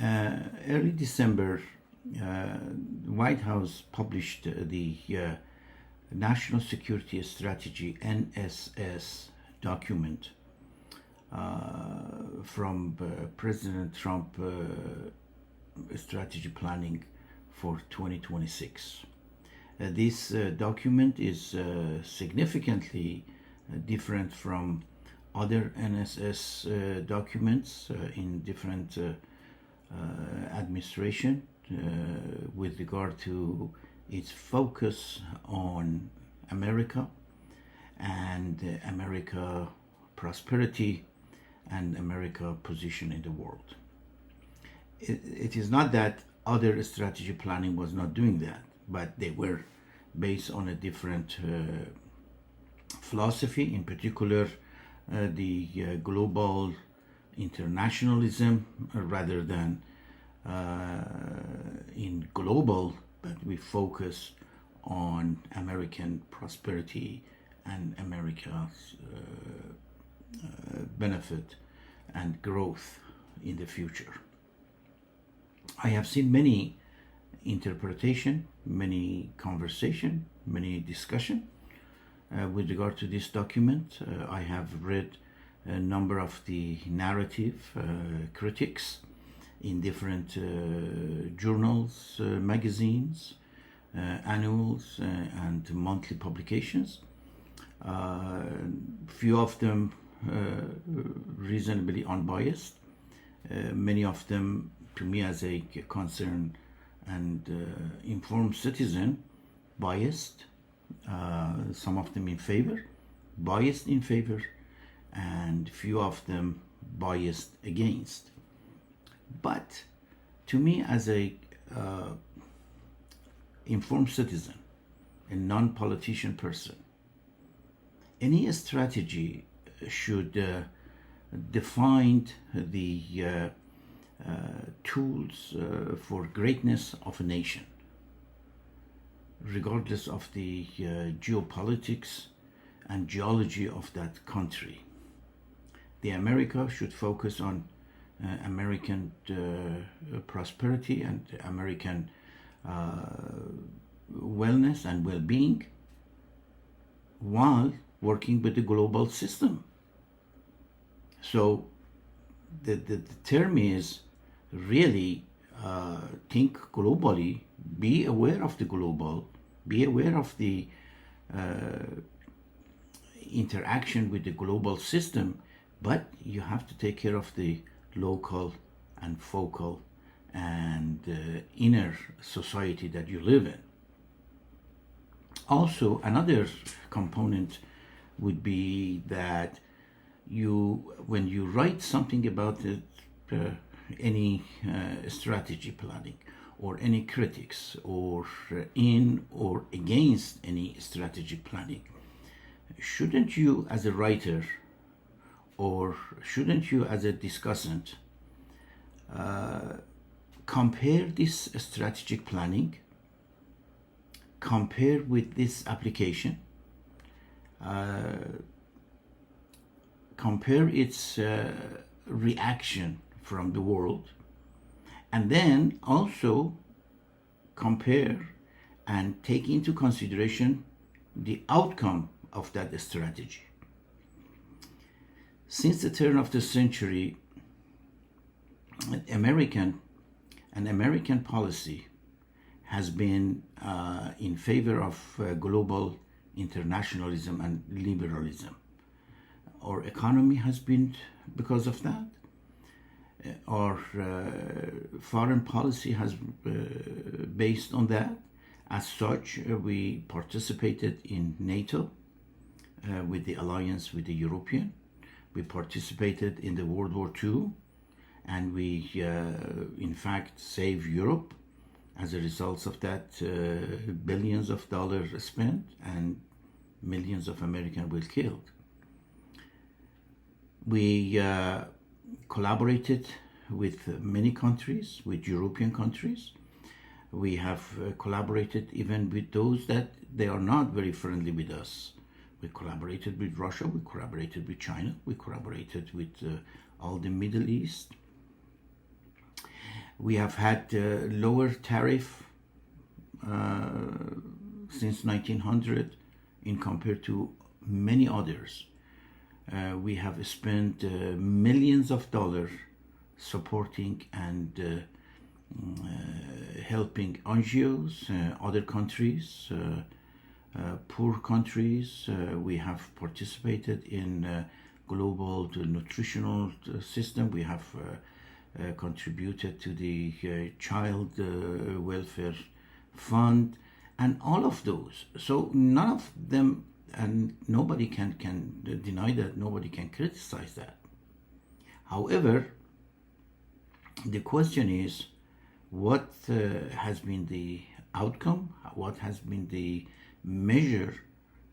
Early December, the White House published the National Security Strategy NSS document from President Trump strategy planning for 2026. This document is significantly different from other NSS documents in different administration with regard to its focus on America and America prosperity and America position in the world. It is not that other strategy planning was not doing that, but they were based on a different philosophy, in particular the global internationalism rather than in global, but we focus on American prosperity and America's benefit and growth in the future. I have seen many interpretation, many conversation, many discussion with regard to this document. I have read a number of the narrative critics in different journals, magazines, annuals, and monthly publications. Few of them reasonably unbiased. Many of them, to me as a concerned and informed citizen, biased. Some of them in favor, biased in favor, and few of them biased against. But to me as a informed citizen, a non-politician person, any strategy should define the tools for greatness of a nation, regardless of the geopolitics and geology of that country. The America should focus on American prosperity and American wellness and well-being while working with the global system. So the term is really think globally, be aware of the global, be aware of the interaction with the global system, but you have to take care of the local and focal and inner society that you live in. Also, another component would be that when you write something about any strategy planning or any critics or in or against any strategy planning, shouldn't you as a writer or shouldn't you as a discussant compare this strategic planning, compare with this application, compare its reaction from the world, and then also compare and take into consideration the outcome of that strategy. Since the turn of the century, American policy has been in favor of global internationalism and liberalism. Our economy has been because of that. Our foreign policy has based on that. As such, we participated in NATO with the alliance with the European. We participated in the World War II, and we, in fact, saved Europe as a result of that. Billions of dollars spent and millions of Americans were killed. We collaborated with many countries, with European countries. We have collaborated even with those that they are not very friendly with us. We collaborated with Russia, we collaborated with China, we collaborated with all the Middle East. We have had lower tariff since 1900 in compared to many others. We have spent millions of dollars supporting and helping NGOs, other countries, poor countries. We have participated in global nutritional system. We have contributed to the child welfare fund, and all of those. So none of them, and nobody can deny that, nobody can criticize that. However, the question is, what has been the outcome? What has been the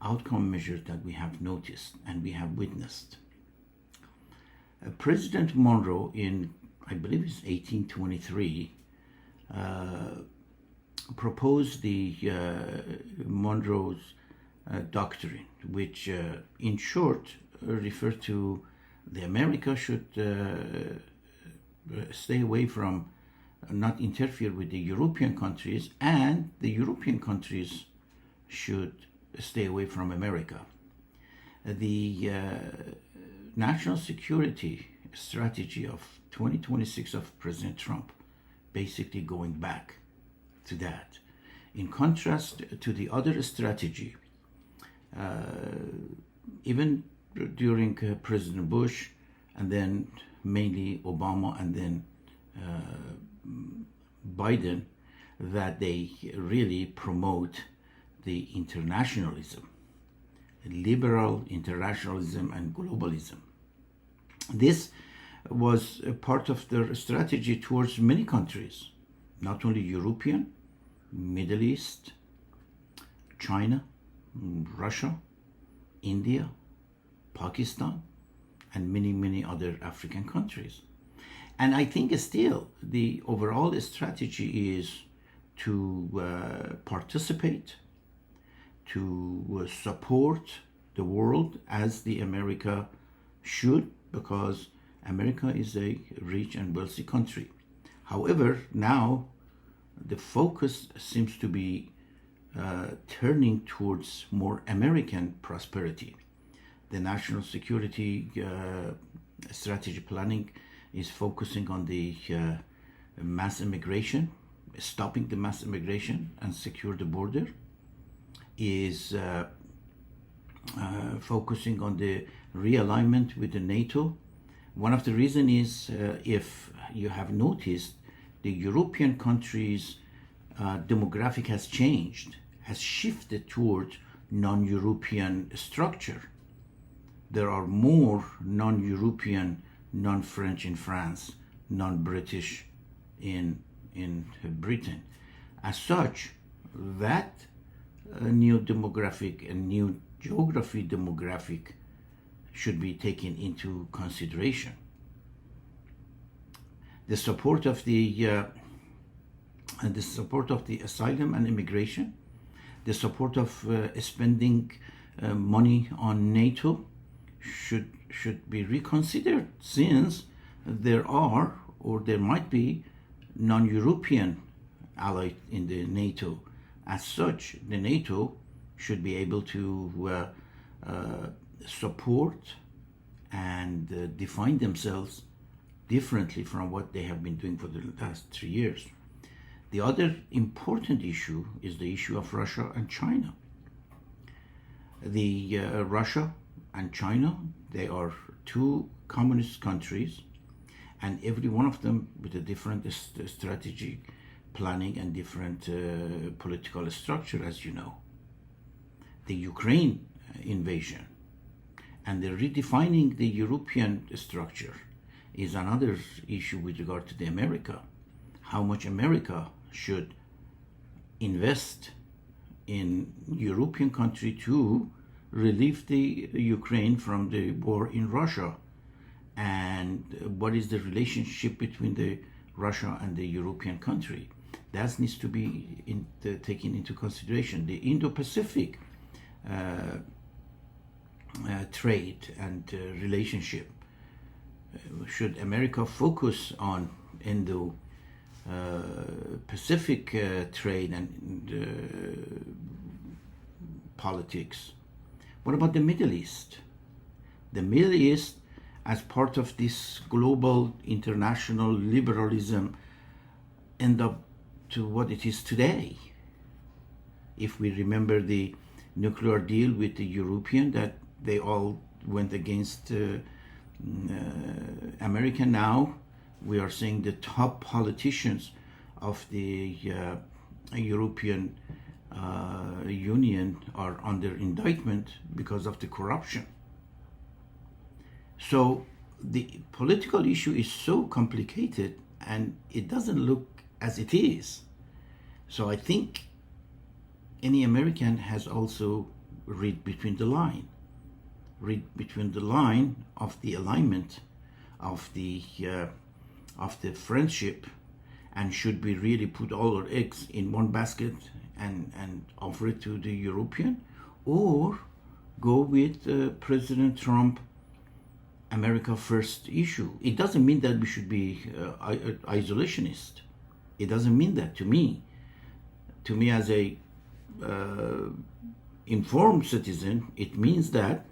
outcome measure that we have noticed and we have witnessed? President Monroe in, I believe it's 1823, proposed the Monroe's Doctrine, which in short referred to the America should stay away from, not interfere with the European countries, and the European countries should stay away from America. The national security strategy of 2026 of President Trump basically going back to that. In contrast to the other strategy, even during President Bush, and then mainly Obama, and then Biden, that they really promote the internationalism, liberal internationalism and globalism. This was a part of their strategy towards many countries, not only European, Middle East, China, Russia, India, Pakistan, and many other African countries. And I think still the overall strategy is to participate, to support the world as the America should, because America is a rich and wealthy country. However, now the focus seems to be turning towards more American prosperity. The national security strategy planning is focusing on the mass immigration, stopping the mass immigration and secure the border, is focusing on the realignment with the NATO. One of the reasons is, if you have noticed, the European countries' demographic has changed, has shifted towards non-European structure. There are more non-European, non-French in France, non-British in Britain. As such, that new demographic and new geography demographic should be taken into consideration. The support of the asylum and immigration, the support of spending money on NATO should be reconsidered, since there are, or there might be, non-European allies in the NATO. As such, the NATO should be able to support and define themselves differently from what they have been doing for the last 3 years. The other important issue is the issue of Russia and China. The Russia and China, they are two communist countries, and every one of them with a different strategy planning and different political structure, as you know. The Ukraine invasion and the redefining the European structure is another issue with regard to the America. How much America should invest in European country to relieve the Ukraine from the war in Russia, and what is the relationship between the Russia and the European country. That needs to be taken into consideration. The Indo-Pacific trade and relationship. Should America focus on Pacific trade and politics. What about the Middle East? The Middle East, as part of this global international liberalism, end up to what it is today. If we remember the nuclear deal with the European, that they all went against America. Now we are seeing the top politicians of the European Union are under indictment because of the corruption. So the political issue is so complicated and it doesn't look as it is. So I think any American has also read between the line of the alignment of the friendship, and should we really put all our eggs in one basket and offer it to the European, or go with President Trump America first issue. It doesn't mean that we should be isolationist. It doesn't mean that to me. To me, as a informed citizen, it means that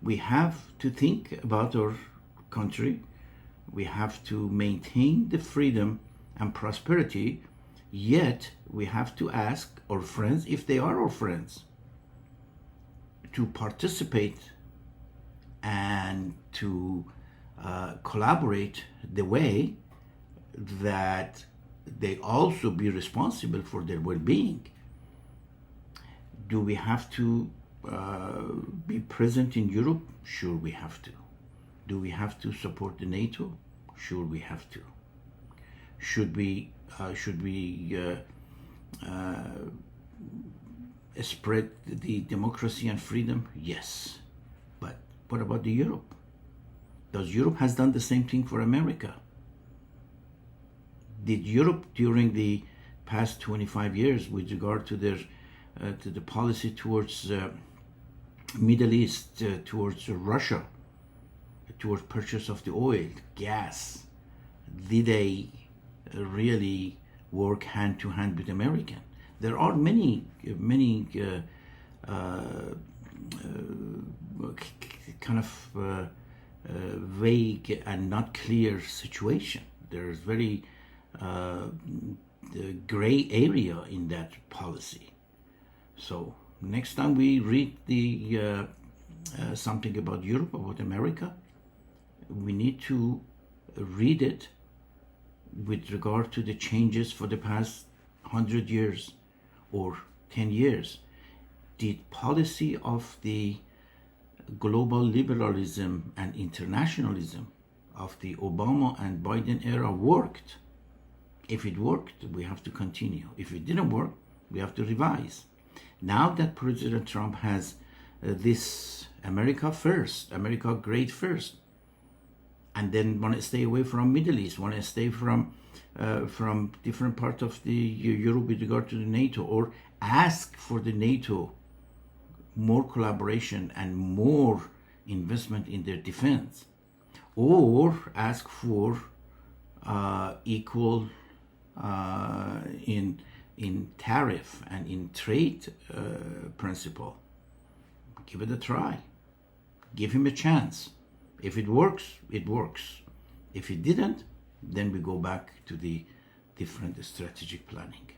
we have to think about our country. We have to maintain the freedom and prosperity, yet we have to ask our friends, if they are our friends, to participate and to collaborate the way that they also be responsible for their well-being. Do we have to be present in Europe? Sure, we have to. Do we have to support the NATO? Sure, we have to. Should we spread the democracy and freedom? Yes. But what about the Europe? Does Europe has done the same thing for America? Did Europe during the past 25 years, with regard to their to the policy towards Middle East, towards Russia, towards purchase of the oil, gas, did they really work hand to hand with American? There are many kind of vague and not clear situation. There's very gray area in that policy. So next time we read the something about Europe, about America, we need to read it with regard to the changes for the past 100 years or 10 years. Did policy of the global liberalism and internationalism of the Obama and Biden era worked? If it worked, we have to continue. If it didn't work, we have to revise. Now that President Trump has this America first, America great first, and then want to stay away from Middle East, want to stay from different parts of the Europe with regard to the NATO, or ask for the NATO more collaboration and more investment in their defense, or ask for equal in tariff and in trade principle. Give it a try. Give him a chance. If it works, it works. If it didn't, then we go back to the different strategic planning.